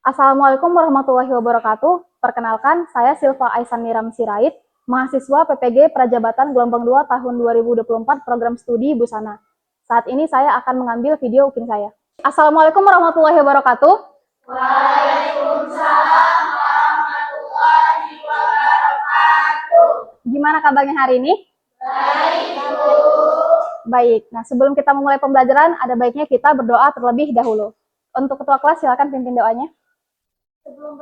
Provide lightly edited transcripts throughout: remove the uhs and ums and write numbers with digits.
Assalamualaikum warahmatullahi wabarakatuh. Perkenalkan, saya Silva Aisan Niram Sirait, mahasiswa PPG Prajabatan Gelombang 2 tahun 2024 program studi Busana. Saat ini saya akan mengambil video UKIN saya. Assalamualaikum warahmatullahi wabarakatuh. Waalaikumsalam warahmatullahi wabarakatuh. Gimana kabarnya hari ini? Baik, Bu. Baik. Nah, sebelum kita memulai pembelajaran, ada baiknya kita berdoa terlebih dahulu. Untuk ketua kelas, silakan pimpin doanya. Sebelum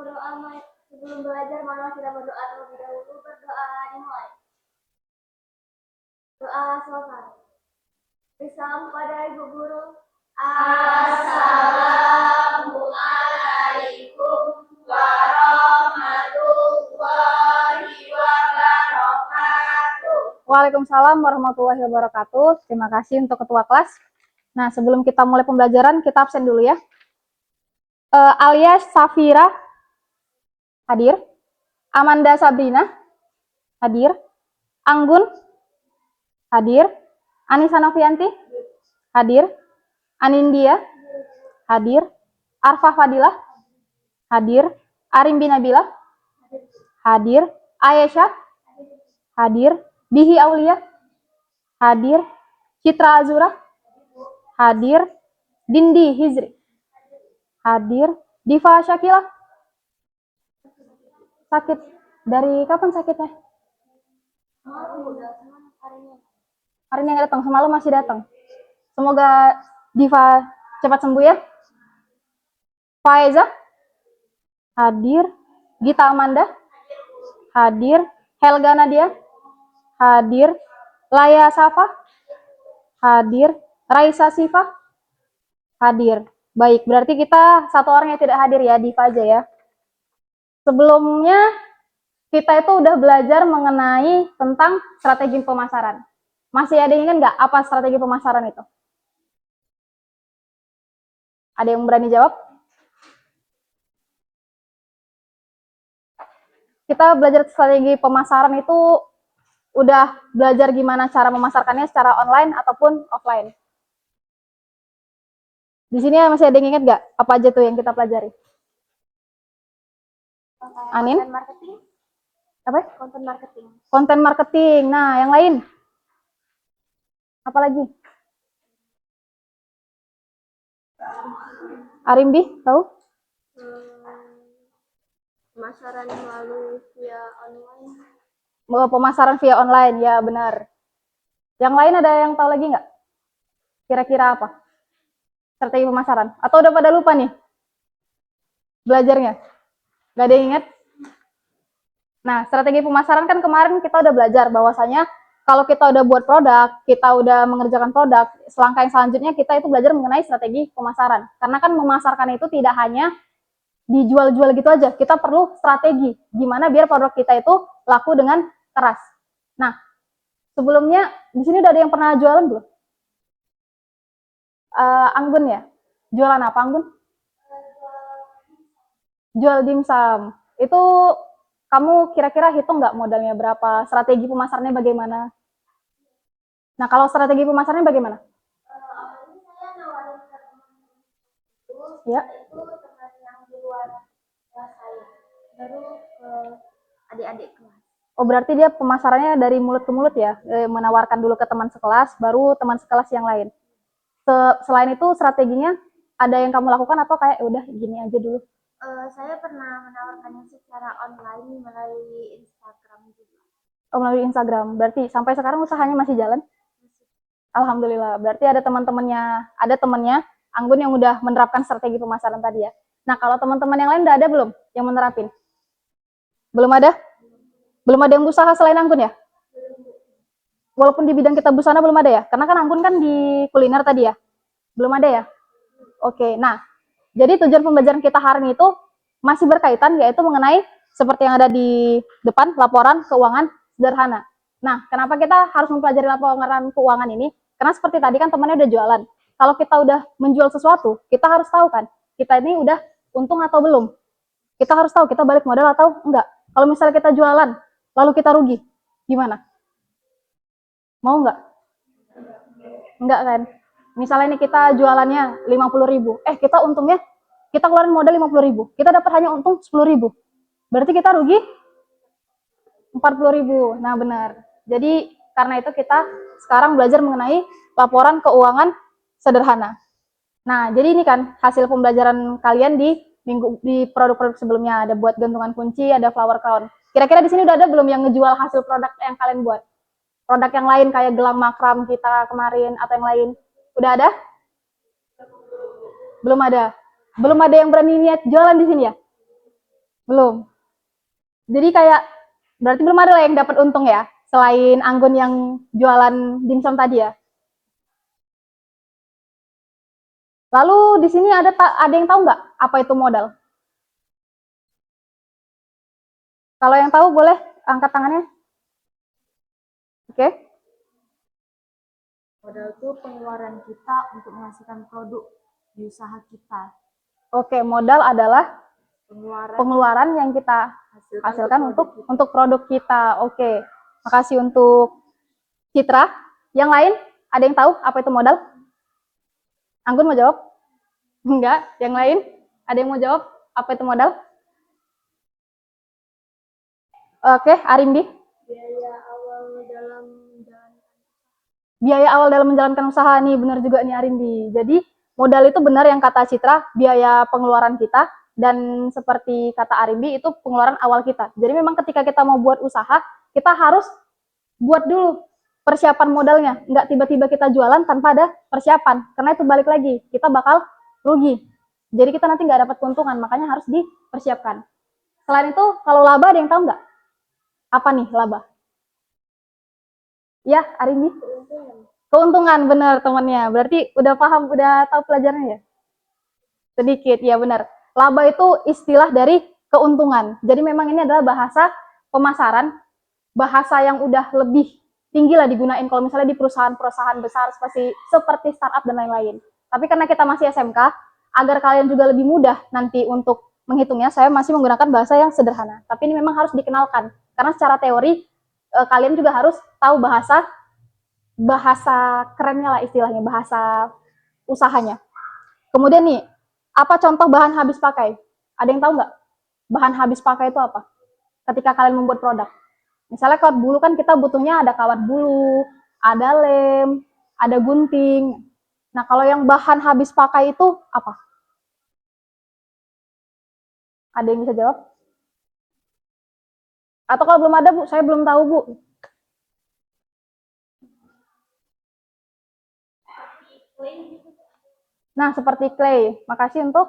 belajar, marilah kita berdoa terlebih dahulu. Berdoa dimulai. Doa selesai. Salam kepada Ibu Guru. Assalamualaikum warahmatullahi wabarakatuh. Waalaikumsalam warahmatullahi wabarakatuh. Terima kasih untuk ketua kelas. Nah, sebelum kita mulai pembelajaran, kita absen dulu ya. Alia Safira hadir. Amanda Sabrina hadir. Anggun hadir. Anissa Novianti hadir. Anindya hadir. Arfa Fadilah hadir. Arimbi Nabila hadir. Aisyah hadir. Bihi Aulia hadir. Citra Azura hadir. Dindi Hizri hadir. Diva Syakila sakit. Dari kapan sakitnya? Hari ini nggak datang, semalam masih datang. Semoga Diva cepat sembuh ya. Faiza hadir. Gita Amanda hadir. Helga Nadia hadir. Laya Safa hadir. Raisa Sifa hadir. Baik, berarti kita satu orang yang tidak hadir ya, Diva aja ya. Sebelumnya kita itu udah belajar mengenai tentang strategi pemasaran. Masih ada yang ingat nggak apa strategi pemasaran itu? Ada yang berani jawab? Kita belajar strategi pemasaran itu udah belajar gimana cara memasarkannya secara online ataupun offline. Di sini masih ada yang ingat nggak apa aja tuh yang kita pelajari? Anin? Konten marketing. Apa? Konten marketing. Konten marketing. Nah, yang lain? Apa lagi? Arimbi, tahu? Pemasaran melalui via online. Pemasaran via online, ya benar. Yang lain ada yang tahu lagi nggak? Kira-kira apa? Strategi pemasaran? Atau udah pada lupa nih? Belajarnya? Gak ada yang ingat? Nah, strategi pemasaran kan kemarin kita udah belajar bahwasanya kalau kita udah buat produk, kita udah mengerjakan produk, selangkah yang selanjutnya kita itu belajar mengenai strategi pemasaran. Karena kan memasarkan itu tidak hanya dijual-jual gitu aja, kita perlu strategi gimana biar produk kita itu laku dengan keras. Nah, sebelumnya di sini udah ada yang pernah jualan belum? Anggun ya? Jualan apa Anggun? Jual dimsum. Itu kamu kira-kira hitung nggak modalnya berapa? Strategi pemasarannya bagaimana? Nah, kalau strategi pemasarannya bagaimana? Ya. Itu teman yang di luar kelas saya. Baru ke adik-adik kelas. Oh, berarti dia pemasarannya dari mulut ke mulut ya? Menawarkan dulu ke teman sekelas, baru teman sekelas yang lain. Selain itu strateginya ada yang kamu lakukan atau kayak udah gini aja dulu? Saya pernah menawarkannya secara online melalui Instagram juga. Oh, melalui Instagram. Berarti sampai sekarang usahanya masih jalan? Alhamdulillah. Berarti ada temannya Anggun yang udah menerapkan strategi pemasaran tadi ya. Nah, kalau teman-teman yang lain udah ada belum yang menerapin? Belum ada? Belum ada yang usaha selain Anggun ya? Walaupun di bidang kita busana belum ada ya? Karena kan Anggun kan di kuliner tadi ya? Belum ada ya? Oke, nah, jadi tujuan pembelajaran kita hari ini itu masih berkaitan, yaitu mengenai seperti yang ada di depan, laporan keuangan sederhana. Nah, kenapa kita harus mempelajari laporan keuangan ini? Karena seperti tadi kan temannya udah jualan. Kalau kita udah menjual sesuatu, kita harus tahu kan, kita ini udah untung atau belum. Kita harus tahu kita balik modal atau enggak. Kalau misalnya kita jualan, lalu kita rugi, gimana? Mau enggak? Enggak kan? Misalnya ini kita jualannya 50.000, kita untungnya kita keluarin modal 50.000, kita dapat hanya untung 10.000. Berarti kita rugi 40.000. Nah, benar. Jadi karena itu kita sekarang belajar mengenai laporan keuangan sederhana. Nah, jadi ini kan hasil pembelajaran kalian di produk-produk sebelumnya. Ada buat gantungan kunci, ada flower crown. Kira-kira di sini udah ada belum yang ngejual hasil produk yang kalian buat? Produk yang lain kayak gelang makram kita kemarin atau yang lain. Udah ada? Belum ada. Belum ada yang berani niat jualan di sini ya? Belum. Jadi kayak berarti belum ada lah yang dapat untung ya, selain Anggun yang jualan dimsum tadi ya. Lalu di sini ada yang tahu nggak apa itu modal? Kalau yang tahu boleh angkat tangannya. Oke. Modal itu pengeluaran kita untuk menghasilkan produk di usaha kita. Oke, modal adalah Pengeluaran pengeluaran yang kita hasilkan untuk untuk produk kita. Oke. Makasih untuk Citra. Yang lain ada yang tahu apa itu modal? Anggun mau jawab? Enggak. Yang lain ada yang mau jawab apa itu modal? Oke, Arimbi. biaya awal dalam menjalankan. Biaya awal dalam menjalankan usaha nih, benar juga nih Arimbi. Jadi modal itu benar yang kata Citra, biaya pengeluaran kita, dan seperti kata Arimbi itu pengeluaran awal kita. Jadi memang ketika kita mau buat usaha, kita harus buat dulu persiapan modalnya. Nggak tiba-tiba kita jualan tanpa ada persiapan, karena itu balik lagi, kita bakal rugi. Jadi kita nanti nggak dapat keuntungan, makanya harus dipersiapkan. Selain itu, kalau laba ada yang tahu nggak? Apa nih laba? Ya, Arimbi? Keuntungan, benar temannya. Berarti udah paham, udah tahu pelajarannya ya? Sedikit, ya benar. Laba itu istilah dari keuntungan. Jadi memang ini adalah bahasa pemasaran, bahasa yang udah lebih tinggi lah digunain kalau misalnya di perusahaan-perusahaan besar seperti startup dan lain-lain. Tapi karena kita masih SMK, agar kalian juga lebih mudah nanti untuk menghitungnya, saya masih menggunakan bahasa yang sederhana. Tapi ini memang harus dikenalkan. Karena secara teori, kalian juga harus tahu bahasa kerennya lah istilahnya, bahasa usahanya. Kemudian nih, apa contoh bahan habis pakai? Ada yang tahu nggak? Bahan habis pakai itu apa? Ketika kalian membuat produk. Misalnya kawat bulu kan kita butuhnya ada kawat bulu, ada lem, ada gunting. Nah, kalau yang bahan habis pakai itu apa? Ada yang bisa jawab? Atau kalau belum ada, Bu, saya belum tahu, Bu. Nah, seperti clay. Makasih untuk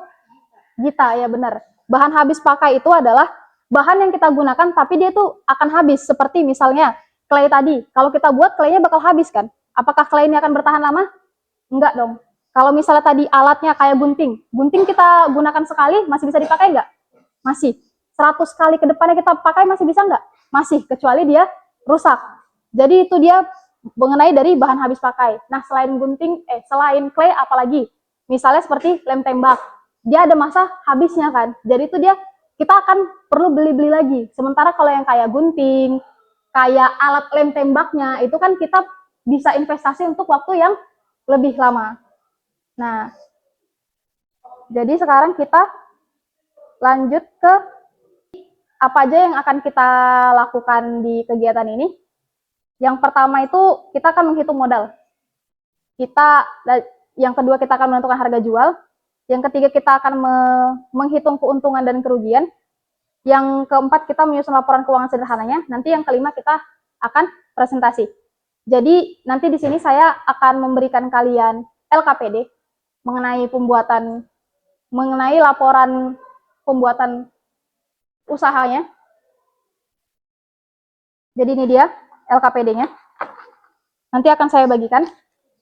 Gita, ya benar. Bahan habis pakai itu adalah bahan yang kita gunakan tapi dia tuh akan habis. Seperti misalnya clay tadi. Kalau kita buat claynya bakal habis kan? Apakah clay ini akan bertahan lama? Enggak dong. Kalau misalnya tadi alatnya kayak gunting. Gunting kita gunakan sekali masih bisa dipakai enggak? Masih. 100 kali ke depannya kita pakai masih bisa enggak? Masih, kecuali dia rusak. Jadi itu dia mengenai dari bahan habis pakai. Nah, selain clay apalagi? Misalnya seperti lem tembak. Dia ada masa habisnya kan. Jadi itu kita akan perlu beli-beli lagi. Sementara kalau yang kayak gunting, kayak alat lem tembaknya, itu kan kita bisa investasi untuk waktu yang lebih lama. Nah, jadi sekarang kita lanjut ke apa aja yang akan kita lakukan di kegiatan ini. Yang pertama itu kita akan menghitung modal. Yang kedua kita akan menentukan harga jual. Yang ketiga kita akan menghitung keuntungan dan kerugian. Yang keempat kita menyusun laporan keuangan sederhananya. Nanti yang kelima kita akan presentasi. Jadi nanti di sini saya akan memberikan kalian LKPD mengenai laporan pembuatan usahanya. Jadi ini dia LKPD-nya. Nanti akan saya bagikan.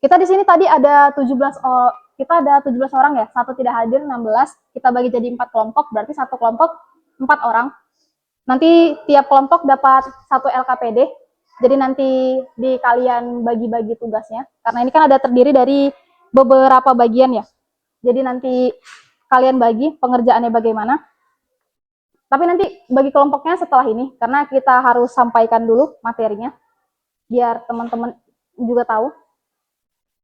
Kita di sini tadi ada 17 orang ya, satu tidak hadir 16. Kita bagi jadi 4 kelompok, berarti satu kelompok 4 orang. Nanti tiap kelompok dapat satu LKPD. Jadi nanti di kalian bagi-bagi tugasnya. Karena ini kan ada terdiri dari beberapa bagian ya. Jadi nanti kalian bagi pengerjaannya bagaimana. Tapi nanti bagi kelompoknya setelah ini, karena kita harus sampaikan dulu materinya, biar teman-teman juga tahu.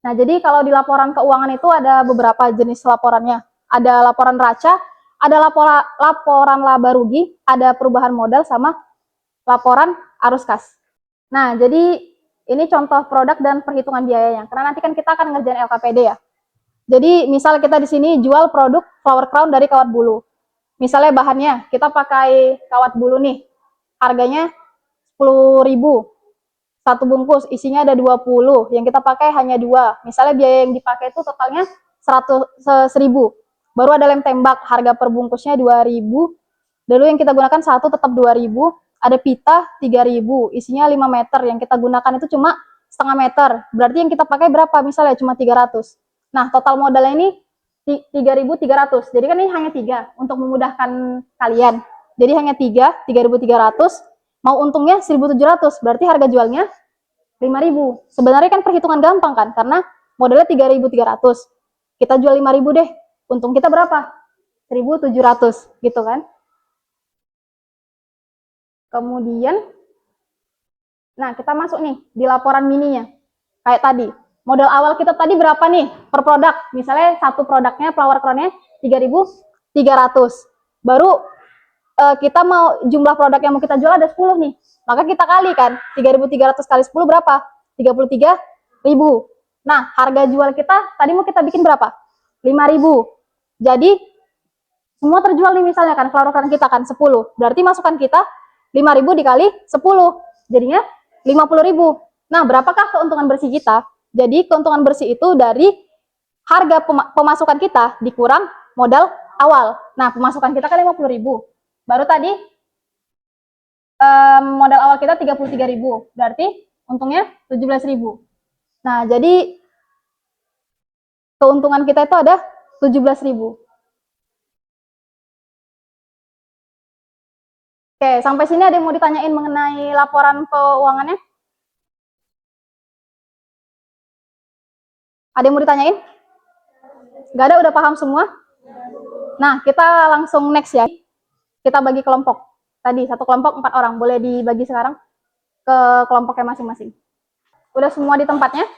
Nah, jadi kalau di laporan keuangan itu ada beberapa jenis laporannya. Ada laporan raca, ada laporan laba rugi, ada perubahan modal, sama laporan arus kas. Nah, jadi ini contoh produk dan perhitungan biayanya. Karena nanti kan kita akan ngerjain LKPD ya. Jadi misal kita di sini jual produk flower crown dari kawat bulu. Misalnya bahannya kita pakai kawat bulu nih. Harganya 10.000. Satu bungkus isinya ada 20. Yang kita pakai hanya 2. Misalnya biaya yang dipakai itu totalnya 1.000. Baru ada lem tembak, harga per bungkusnya 2.000. Lalu yang kita gunakan satu tetap 2.000. Ada pita 3.000, isinya 5 meter. Yang kita gunakan itu cuma setengah meter. Berarti yang kita pakai berapa? Misalnya cuma 300. Nah, total modalnya ini 3.300. Jadi kan ini hanya 3 untuk memudahkan kalian. Jadi hanya 3.300. Mau untungnya 1.700. Berarti harga jualnya 5.000. Sebenarnya kan perhitungan gampang kan? Karena modalnya 3.300. Kita jual 5.000 deh. Untung kita berapa? 1.700 gitu kan? Kemudian, nah kita masuk nih di laporan mininya. Kayak tadi, modal awal kita tadi berapa nih per produk? Misalnya satu produknya flower crown-nya 3.300. Baru kita mau jumlah produk yang mau kita jual ada 10 nih. Maka kita kali kan, 3.300 kali 10 berapa? 33.000. Nah, harga jual kita tadi mau kita bikin berapa? 5.000. Jadi semua terjual nih misalnya kan, flower crown kita kan 10. Berarti masukan kita 5.000 dikali 10. Jadinya 50.000. Nah, berapakah keuntungan bersih kita? Jadi keuntungan bersih itu dari harga pemasukan kita dikurang modal awal. Nah, pemasukan kita kan 50.000. Baru tadi modal awal kita 33.000. Berarti untungnya 17.000. Nah, jadi keuntungan kita itu ada 17.000. Oke, sampai sini ada yang mau ditanyain mengenai laporan keuangannya? Ada yang mau ditanyain? Gak ada, udah paham semua? Nah, kita langsung next ya. Kita bagi kelompok. Tadi satu kelompok 4 orang. Boleh dibagi sekarang ke kelompoknya masing-masing. Udah semua di tempatnya?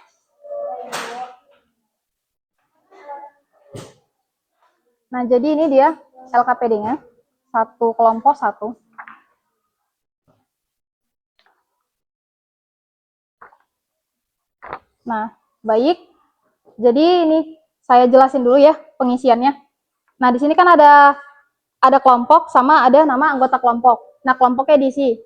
Nah, jadi ini dia LKPD-nya. Satu kelompok satu. Nah, baik. Jadi ini saya jelasin dulu ya pengisiannya. Nah, di sini kan ada kelompok sama ada nama anggota kelompok. Nah, kelompoknya diisi.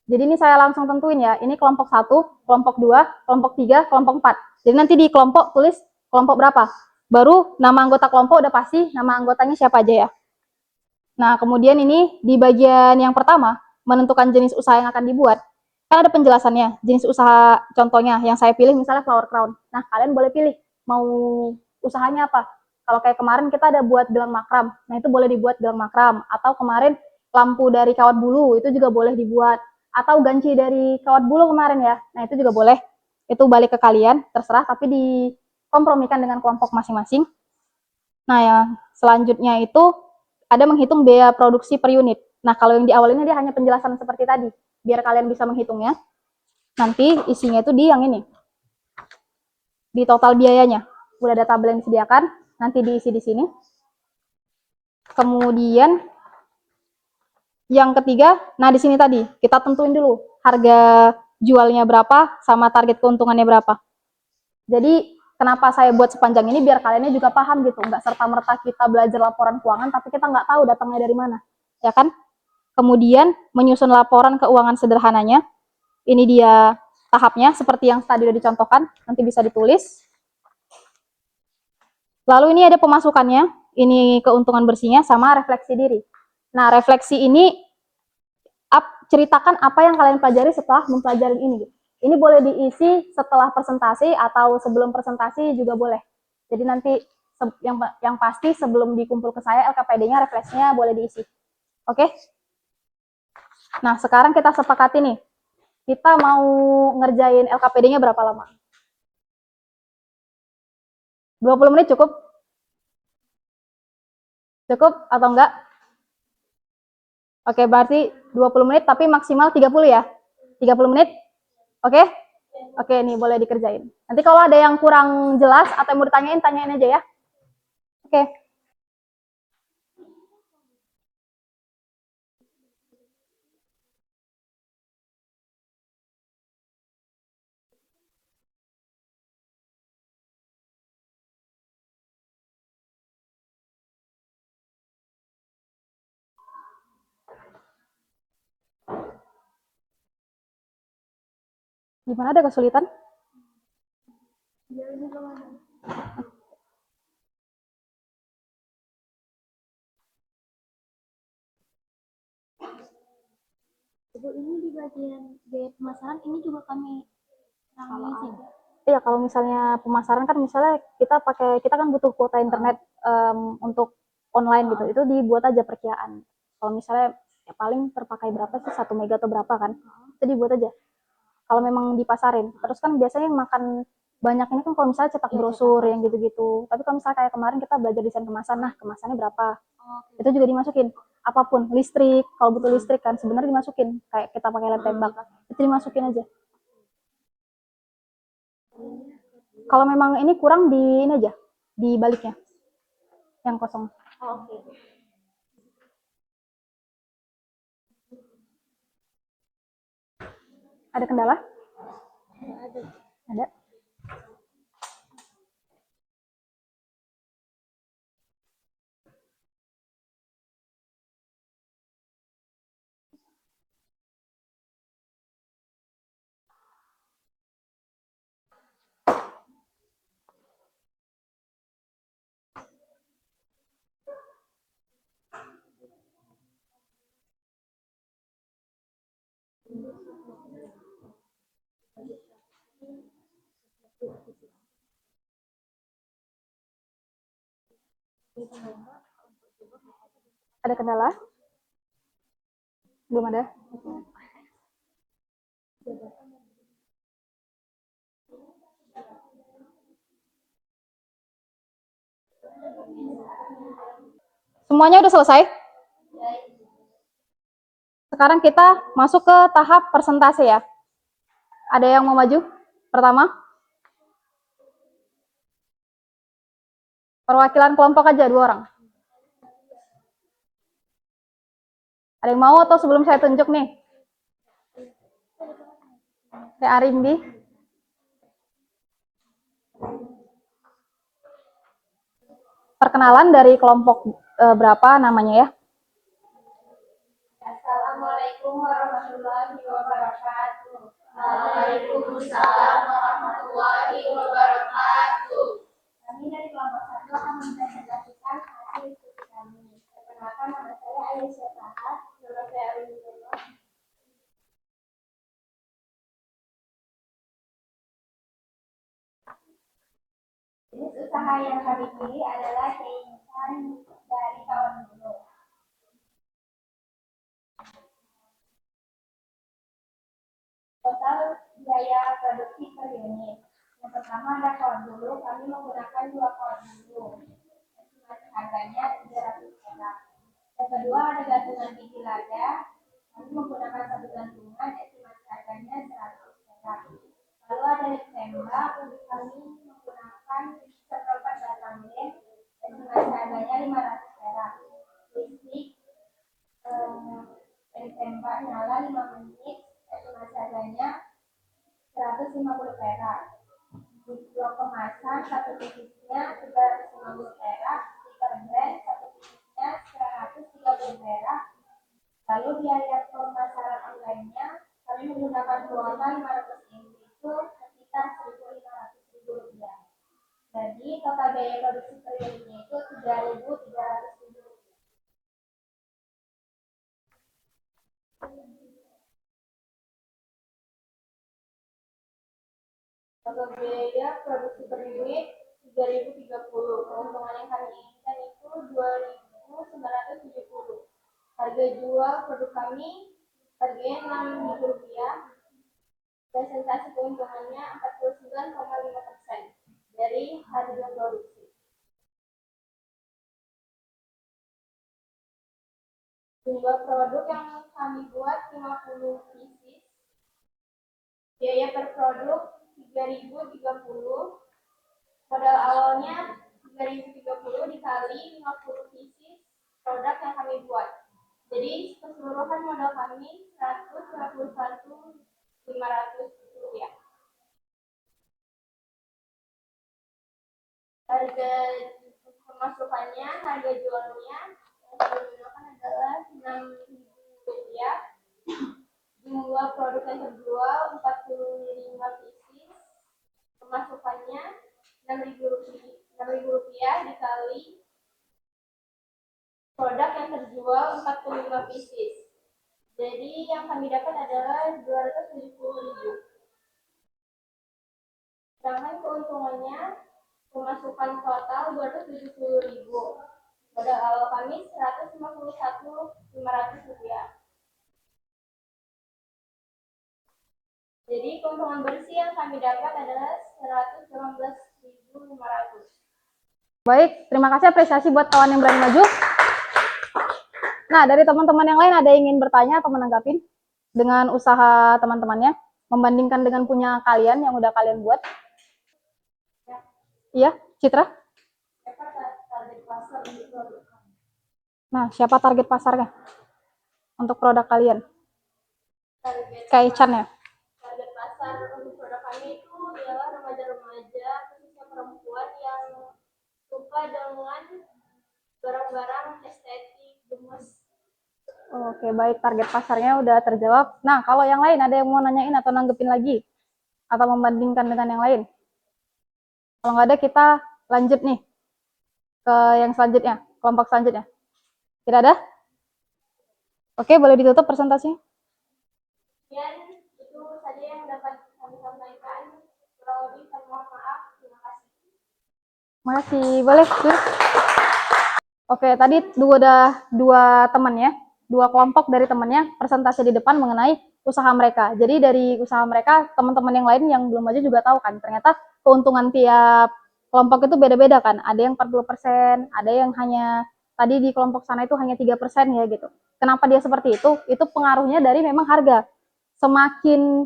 Jadi ini saya langsung tentuin ya. Ini kelompok 1, kelompok 2, kelompok 3, kelompok 4. Jadi nanti di kelompok tulis kelompok berapa. Baru nama anggota kelompok udah pasti nama anggotanya siapa aja ya. Nah, kemudian ini di bagian yang pertama, menentukan jenis usaha yang akan dibuat. Kan ada penjelasannya, jenis usaha contohnya yang saya pilih misalnya flower crown. Nah, kalian boleh pilih mau usahanya apa. Kalau kayak kemarin kita ada buat gelang makram. Nah, itu boleh dibuat gelang makram. Atau kemarin lampu dari kawat bulu, itu juga boleh dibuat. Atau ganci dari kawat bulu kemarin ya. Nah, itu juga boleh. Itu balik ke kalian, terserah. Tapi dikompromikan dengan kelompok masing-masing. Nah, ya selanjutnya itu ada menghitung biaya produksi per unit. Nah, kalau yang di awal ini dia hanya penjelasan seperti tadi. Biar kalian bisa menghitungnya. Nanti isinya itu di yang ini. Di total biayanya. Udah ada tabel yang disediakan. Nanti diisi di sini. Kemudian yang ketiga, nah di sini tadi kita tentuin dulu harga jualnya berapa sama target keuntungannya berapa. Jadi kenapa saya buat sepanjang ini biar kaliannya juga paham gitu, nggak serta-merta kita belajar laporan keuangan tapi kita nggak tahu datangnya dari mana, ya kan? Kemudian menyusun laporan keuangan sederhananya. Ini dia tahapnya seperti yang tadi udah dicontohkan, nanti bisa ditulis. Lalu ini ada pemasukannya, ini keuntungan bersihnya sama refleksi diri. Nah, refleksi ini ceritakan apa yang kalian pelajari setelah mempelajari ini. Ini boleh diisi setelah presentasi atau sebelum presentasi juga boleh. Jadi nanti yang pasti sebelum dikumpul ke saya LKPD-nya refleksinya boleh diisi. Oke? Nah, sekarang kita sepakati nih. Kita mau ngerjain LKPD-nya berapa lama? 20 menit cukup? Cukup atau enggak? Oke, berarti 20 menit tapi maksimal 30 ya? 30 menit? Oke? Oke, nih boleh dikerjain. Nanti kalau ada yang kurang jelas atau yang mau ditanyain, tanyain aja ya. Oke. Gimana, ada kesulitan? Jauh ini kemana? Ibu, ini di bagian biaya pemasaran ini juga kami ngisi. Iya, kalau misalnya pemasaran kan misalnya kita kan butuh kuota internet untuk online gitu. Itu dibuat aja perkiraan. Kalau misalnya ya paling terpakai berapa sih, 1 mega atau berapa kan? Itu dibuat aja. Kalau memang dipasarin. Terus kan biasanya yang makan banyak ini kan kalau misalnya cetak brosur yang gitu-gitu. Tapi kalau misalnya kayak kemarin kita belajar desain kemasan, nah kemasannya berapa? Itu juga dimasukin. Apapun, listrik, kalau butuh listrik kan sebenarnya dimasukin. Kayak kita pakai lem tembak, itu dimasukin aja. Kalau memang ini kurang di ini aja, di baliknya yang kosong. Oke. Ada kendala? Ada. Ada. Ada kendala? Belum ada. Semuanya udah selesai? Sekarang kita masuk ke tahap persentase ya. Ada yang mau maju? Pertama, perwakilan kelompok aja 2 orang. Ada yang mau atau sebelum saya tunjuk nih? Kayak Arimbi. Perkenalan dari kelompok berapa namanya ya? Assalamualaikum warahmatullahi wabarakatuh. Waalaikumsalam warahmatullahi wabarakatuh. Kami dari kelompok 1 akan mempresentasikan hasil diskusi kami. Perkenalkan, nama saya Aisyah Tahat. Nama saya Arun. Jenis usaha yang kami pilih adalah keinginan dari kawan dulu. Total biaya produksi per unit. Yang pertama ada kawan dulu, kami menggunakan 2 kawan dulu. Estimasi harganya 300 perak. Yang kedua ada gantungan biji lada, kami menggunakan 1 gantungan, estimasi harganya 100 perak. Lalu ada lem tembak, kami menggunakan seperempat batang lem, estimasi harganya 500 perak. Listrik, lem tembak nyala 5 menit, estimasi harganya 150 perak. Di blok kemasan 1 picisnya 350 perak, stiker brand 1 picisnya 130 perak. Lalu biaya pemasaran online-nya kami menggunakan kuota 500 MB itu sekitar 1.500.000 rupiah. Jadi total biaya produksi per unitnya itu 3.300.000 rupiah. Total biaya produksi per unit 3.030. Keuntungan yang kami inginkan itu 2.970. Harga jual produk kami harganya 6.000 rupiah. Presentasi keuntungannya 49,5% dari harga produksi. Jumlah produk yang kami buat 50 pieces. Biaya per produk 3.030. Modal awalnya 3.030 dikali 50 pieces produk yang kami buat. Jadi keseluruhan modal kami 151.500 rupiah. Harga pemasukannya, harga jualnya yang kami gunakan adalah 6.000 rupiah. Jumlah produk yang terjual 45 45 pieces. Jadi yang kami dapat adalah 270.000. Sedangkan keuntungannya pemasukan total 270.000. Modal awal kami 151.500 rupiah. Jadi keuntungan bersih yang kami dapat adalah 118.500. Baik, terima kasih apresiasi buat kawan yang berani maju. Nah, dari teman-teman yang lain ada yang ingin bertanya atau menanggapin dengan usaha teman-temannya, membandingkan dengan punya kalian yang udah kalian buat? Iya, Citra? Nah, siapa target pasarnya untuk produk kalian? Kayak Chan ya? Target pasar untuk produk kami itu ialah remaja-remaja, khususnya perempuan yang suka dengan barang-barang estetik, gemes. Oke, baik. Target pasarnya udah terjawab. Nah, kalau yang lain ada yang mau nanyain atau nanggepin lagi? Atau membandingkan dengan yang lain? Kalau nggak ada, kita lanjut nih ke yang selanjutnya, kelompok selanjutnya. Tidak ada? Oke, boleh ditutup presentasinya. Dan itu saja yang dapat kami sampaikan. Kurang lebih kami mohon maaf. Terima kasih. Terima kasih. Boleh, duduk. Oke, tadi dua temannya, dua kelompok dari temannya presentasi di depan mengenai usaha mereka. Jadi dari usaha mereka, teman-teman yang lain yang belum maju juga tahu kan, ternyata keuntungan tiap kelompok itu beda-beda kan. Ada yang 40%, ada yang hanya tadi di kelompok sana itu hanya 3% ya gitu. Kenapa dia seperti itu? Itu pengaruhnya dari memang harga. Semakin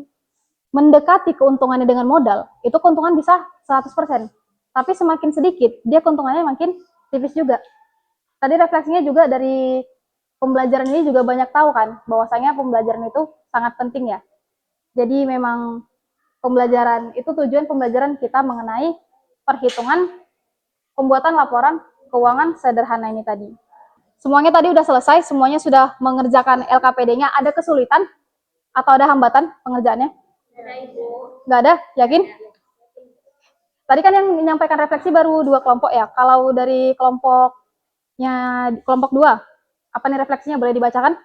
mendekati keuntungannya dengan modal, itu keuntungan bisa 100%. Tapi semakin sedikit, dia keuntungannya makin tipis juga. Tadi refleksinya juga dari pembelajaran ini juga banyak tahu kan, bahwasanya pembelajaran itu sangat penting ya. Jadi memang pembelajaran itu tujuan pembelajaran kita mengenai perhitungan pembuatan laporan keuangan sederhana ini tadi. Semuanya tadi udah selesai, semuanya sudah mengerjakan LKPD-nya. Ada kesulitan atau ada hambatan pengerjaannya? Nggak ada, yakin? Tadi kan yang menyampaikan refleksi baru 2 kelompok ya. Kalau dari kelompok 2, apa nih refleksinya, boleh dibacakan?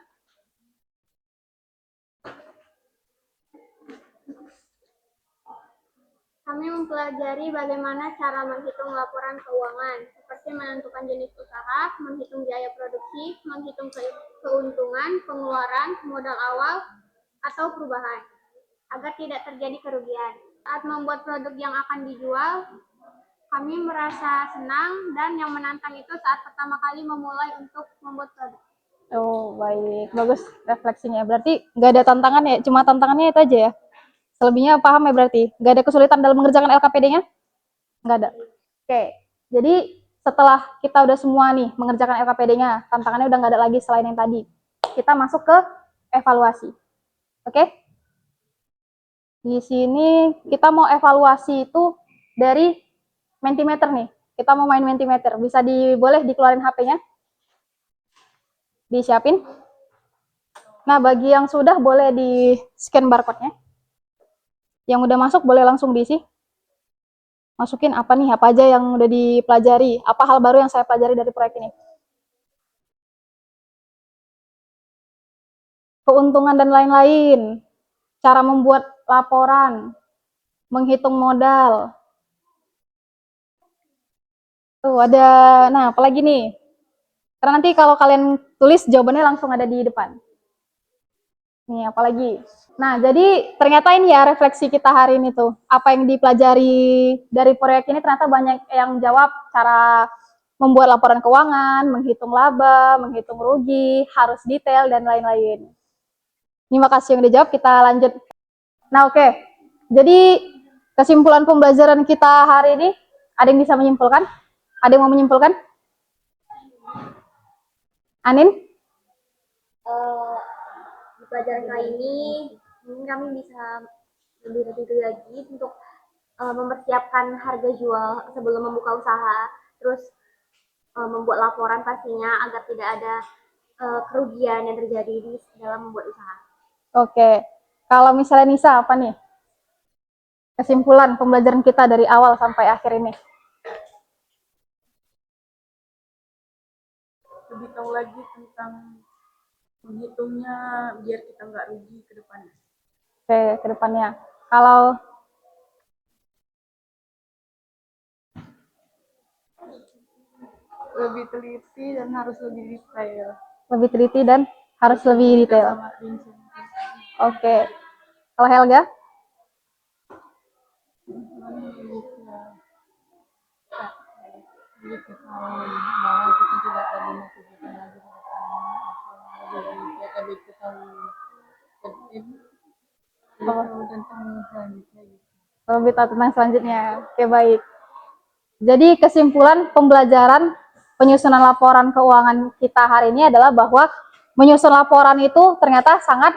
Kami mempelajari bagaimana cara menghitung laporan keuangan, seperti menentukan jenis usaha, menghitung biaya produksi, menghitung keuntungan, pengeluaran, modal awal, atau perubahan, agar tidak terjadi kerugian. Saat membuat produk yang akan dijual, kami merasa senang dan yang menantang itu saat pertama kali memulai untuk membuat produk. Oh, baik. Bagus refleksinya. Berarti nggak ada tantangan ya? Cuma tantangannya itu aja ya? Selebihnya paham ya berarti? Nggak ada kesulitan dalam mengerjakan LKPD-nya? Nggak ada. Oke. Jadi setelah kita udah semua nih mengerjakan LKPD-nya, tantangannya udah nggak ada lagi selain yang tadi. Kita masuk ke evaluasi. Oke? Di sini kita mau evaluasi itu dari Mentimeter nih. Kita mau main Mentimeter. Bisa boleh dikeluarin HP-nya? Disiapin. Nah, bagi yang sudah boleh di scan barcode-nya. Yang udah masuk boleh langsung diisi. Masukin apa nih, apa aja yang udah dipelajari, apa hal baru yang saya pelajari dari proyek ini. Keuntungan dan lain-lain, cara membuat laporan, menghitung modal. Tuh ada, nah apalagi nih. Karena nanti kalau kalian tulis jawabannya langsung ada di depan. Nih apalagi. Nah jadi ternyata ini ya refleksi kita hari ini tuh. Apa yang dipelajari dari proyek ini ternyata banyak yang jawab cara membuat laporan keuangan, menghitung laba, menghitung rugi, harus detail, dan lain-lain. Terima kasih yang udah jawab, kita lanjut. Nah oke, jadi kesimpulan pembelajaran kita hari ini, ada yang bisa menyimpulkan? Ada yang mau menyimpulkan? Anin? Di pelajaran kali ini mungkin kami bisa lebih detail lagi untuk mempersiapkan harga jual sebelum membuka usaha, terus membuat laporan pastinya agar tidak ada kerugian yang terjadi di dalam membuat usaha. Oke, kalau misalnya Nisa apa nih kesimpulan pembelajaran kita dari awal sampai akhir ini? Lebih tahu lagi tentang Menghitungnya biar kita nggak rugi ke depannya. Oke, ke depannya. Kalau Lebih teliti dan harus lebih detail. lebih teliti dan harus lebih detail. Sama rincian. Oke. Kalau Helga? Jadi ketahui bahwa kita tidak lagi memikirkan lagi ke depannya, lebih ketahui tahu tentang selanjutnya gitu. Lebih tahu tentang selanjutnya. Oke, baik. Jadi kesimpulan pembelajaran penyusunan laporan keuangan kita hari ini adalah bahwa menyusun laporan itu ternyata sangat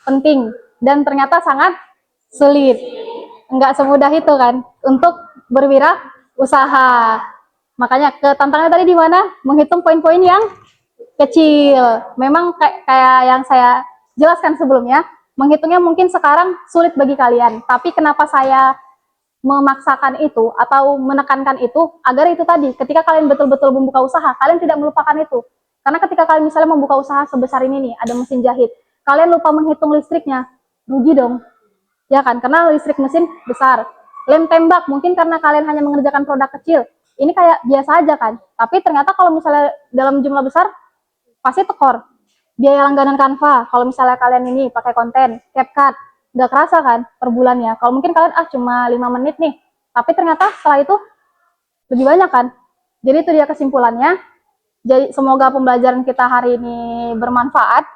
penting dan ternyata sangat sulit. Enggak semudah itu kan untuk berwirausaha. Makanya tantangannya tadi di mana? Menghitung poin-poin yang kecil. Memang kayak yang saya jelaskan sebelumnya, menghitungnya mungkin sekarang sulit bagi kalian. Tapi kenapa saya memaksakan itu atau menekankan itu agar itu tadi ketika kalian betul-betul membuka usaha kalian tidak melupakan itu, karena ketika kalian misalnya membuka usaha sebesar ini nih, ada mesin jahit, kalian lupa menghitung listriknya, rugi dong ya kan, karena listrik mesin besar. Lem tembak mungkin karena kalian hanya mengerjakan produk kecil, ini kayak biasa aja kan, tapi ternyata kalau misalnya dalam jumlah besar pasti tekor. Biaya langganan Canva, kalau misalnya kalian ini pakai konten, CapCut, nggak kerasa kan per bulannya. Kalau mungkin kalian cuma 5 menit nih, tapi ternyata setelah itu lebih banyak kan. Jadi itu dia kesimpulannya. Jadi semoga pembelajaran kita hari ini bermanfaat.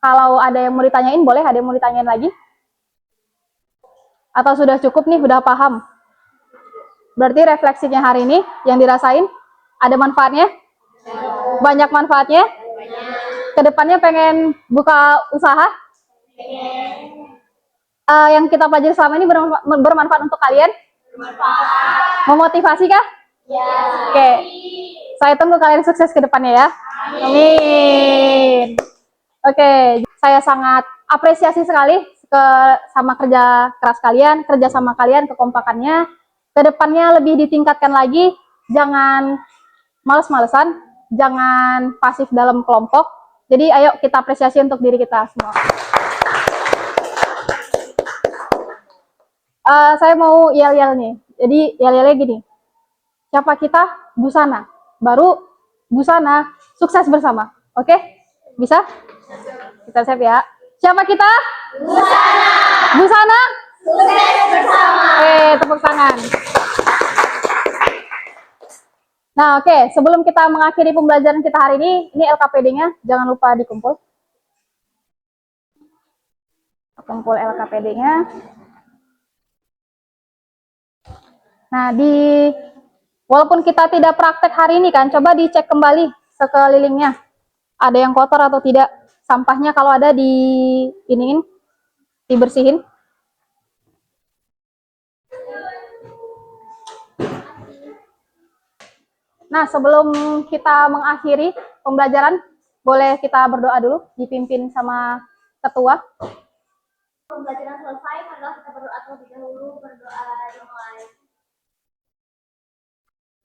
Kalau ada yang mau ditanyain, boleh, ada yang mau ditanyain lagi? Atau sudah cukup nih, udah paham? Berarti refleksinya hari ini yang dirasain ada manfaatnya? Banyak manfaatnya? Kedepannya pengen buka usaha? Yang kita pelajari selama ini bermanfaat untuk kalian? Memotivasi kah? Ya. Oke. Saya tunggu kalian sukses ke depannya ya. Amin. Oke, saya sangat apresiasi sekali sama kerja keras kalian, kerja sama kalian, kekompakannya. Kedepannya lebih ditingkatkan lagi, jangan males-malesan, jangan pasif dalam kelompok. Jadi ayo kita apresiasi untuk diri kita semua. Saya mau yel-yel nih. Jadi yel-yelnya gini. Siapa kita? Busana. Baru busana, sukses bersama. Oke? Bisa? Kita siap ya. Siapa kita? Busana. Busana? Sukses bersama. Oke, tepuk tangan. Nah, oke. Sebelum kita mengakhiri pembelajaran kita hari ini LKPD-nya jangan lupa dikumpul. Kumpul LKPD-nya. Nah, walaupun kita tidak praktek hari ini kan, coba dicek kembali sekelilingnya. Ada yang kotor atau tidak. Sampahnya kalau ada dibersihin. Nah, sebelum kita mengakhiri pembelajaran, boleh kita berdoa dulu, dipimpin sama ketua. Pembelajaran selesai, marilah kita berdoa terlebih dahulu, berdoa dimulai.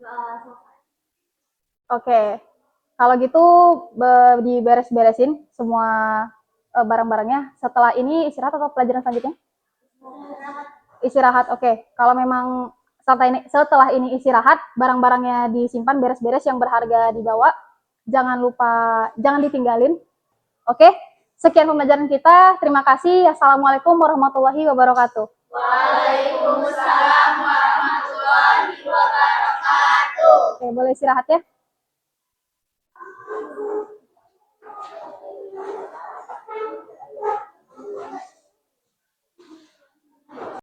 Doa selesai. Oke, kalau gitu diberes-beresin semua barang-barangnya. Setelah ini istirahat atau pelajaran selanjutnya? Istirahat. Oke, kalau memang setelah ini istirahat, barang-barangnya disimpan beres-beres, yang berharga dibawa. Jangan lupa, jangan ditinggalin. Oke, sekian pembelajaran kita. Terima kasih. Assalamualaikum warahmatullahi wabarakatuh. Waalaikumsalam warahmatullahi wabarakatuh. Oke, boleh istirahat ya.